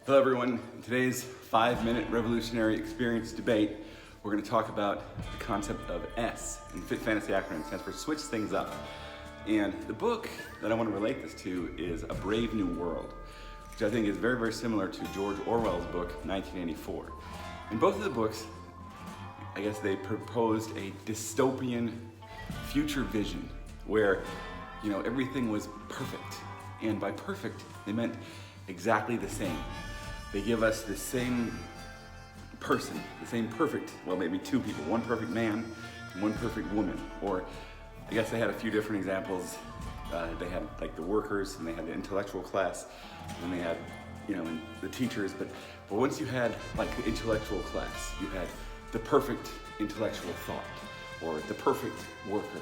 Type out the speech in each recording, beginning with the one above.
Hello everyone. In today's 5-minute revolutionary experience debate, we're going to talk about the concept of S, and Fit Fantasy acronym stands for Switch Things Up. And the book that I want to relate this to is A Brave New World, which I think is very, very similar to George Orwell's book, 1984. In both of the books, I guess they proposed a dystopian future vision where, everything was perfect. And by perfect, they meant exactly the same. They give us the same person, the same perfect, well, maybe two people, one perfect man and one perfect woman. Or I guess they had a few different examples. They had like the workers, and they had the intellectual class, and they had, the teachers. But once you had like the intellectual class, you had the perfect intellectual thought, or the perfect worker.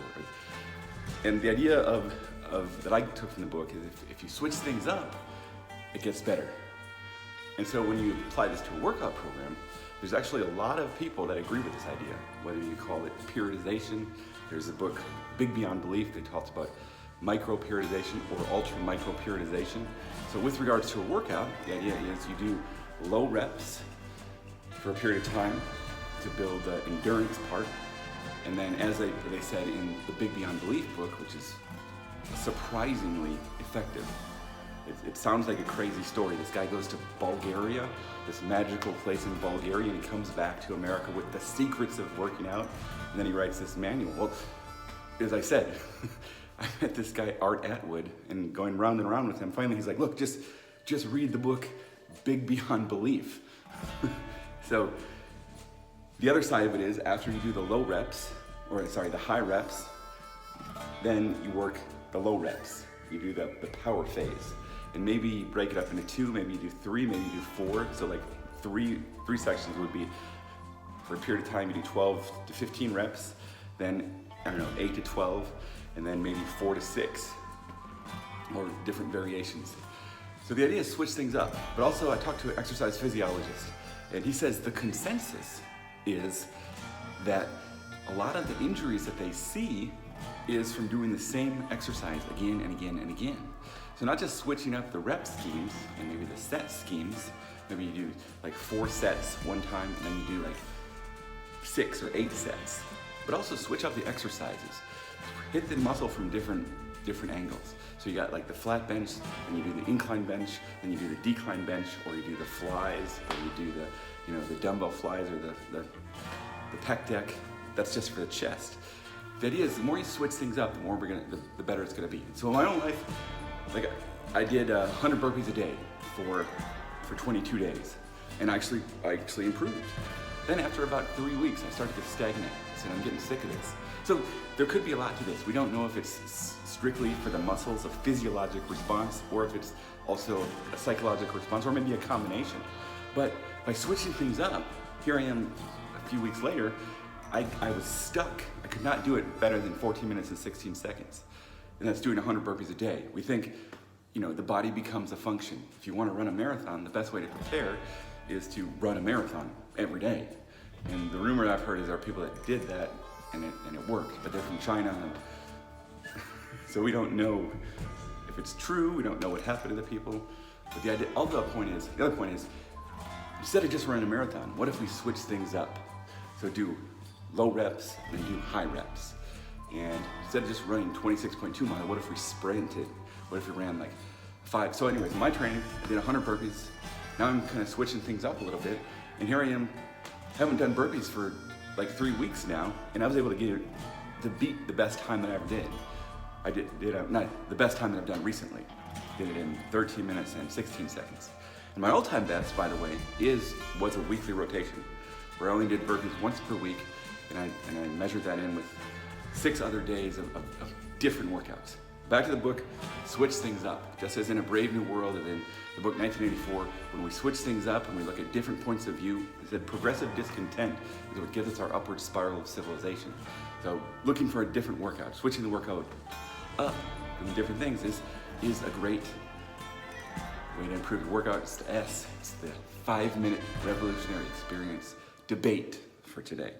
And the idea of that I took from the book is if you switch things up, it gets better. And so when you apply this to a workout program, there's actually a lot of people that agree with this idea, whether you call it periodization. There's a book, Big Beyond Belief, that talks about micro-periodization or ultra-micro-periodization. So with regards to a workout, the idea is you do low reps for a period of time to build the endurance part. And then as they said in the Big Beyond Belief book, which is surprisingly effective. It sounds like a crazy story. This guy goes to Bulgaria, this magical place in Bulgaria, and he comes back to America with the secrets of working out, and then he writes this manual. Well, as I said, I met this guy, Art Atwood, and going round and round with him, finally he's like, look, just read the book Big Beyond Belief. So the other side of it is after you do the the high reps, then you work the low reps. You do the power phase. And maybe you break it up into two, maybe you do three, maybe you do four. So like three sections would be, for a period of time, you do 12 to 15 reps, then, 8 to 12, and then maybe 4 to 6, or different variations. So the idea is switch things up. But also I talked to an exercise physiologist, and he says the consensus is that a lot of the injuries that they see is from doing the same exercise again and again and again. So not just switching up the rep schemes and maybe the set schemes, maybe you do like 4 sets one time and then you do like 6 or 8 sets, but also switch up the exercises. Hit the muscle from different angles. So you got like the flat bench, and you do the incline bench, then you do the decline bench, or you do the flies, or you do the dumbbell flies, or the pec deck. That's just for the chest. The idea is the more you switch things up, the better it's gonna be. So in my own life, like I did 100 burpees a day for 22 days, and I actually improved. Then after about 3 weeks, I started to stagnate. I said, I'm getting sick of this. So there could be a lot to this. We don't know if it's strictly for the muscles, a physiologic response, or if it's also a psychological response, or maybe a combination. But by switching things up, here I am a few weeks later, I was stuck. I could not do it better than 14 minutes and 16 seconds. And that's doing 100 burpees a day. We think, the body becomes a function. If you want to run a marathon, the best way to prepare is to run a marathon every day. And the rumor I've heard is there are people that did that and it worked, but they're from China. So we don't know if it's true. We don't know what happened to the people. But the other point is, instead of just running a marathon, what if we switch things up? So do low reps and do high reps. And instead of just running 26.2 miles, what if we sprinted? What if we ran like 5? So anyways, in my training, I did 100 burpees. Now I'm kind of switching things up a little bit. And here I am, haven't done burpees for like 3 weeks now, and I was able to beat the best time that I ever did. I did not the best time that I've done recently. Did it in 13 minutes and 16 seconds. And my all-time best, by the way, was a weekly rotation, where I only did burpees once per week, and I measured that in with 6 other days of different workouts. Back to the book, switch things up. Just as in A Brave New World and in the book 1984, when we switch things up and we look at different points of view, it said progressive discontent is what gives us our upward spiral of civilization. So looking for a different workout, switching the workout up and different things is a great way to improve your workout. It's the S. It's the 5-minute revolutionary experience debate for today.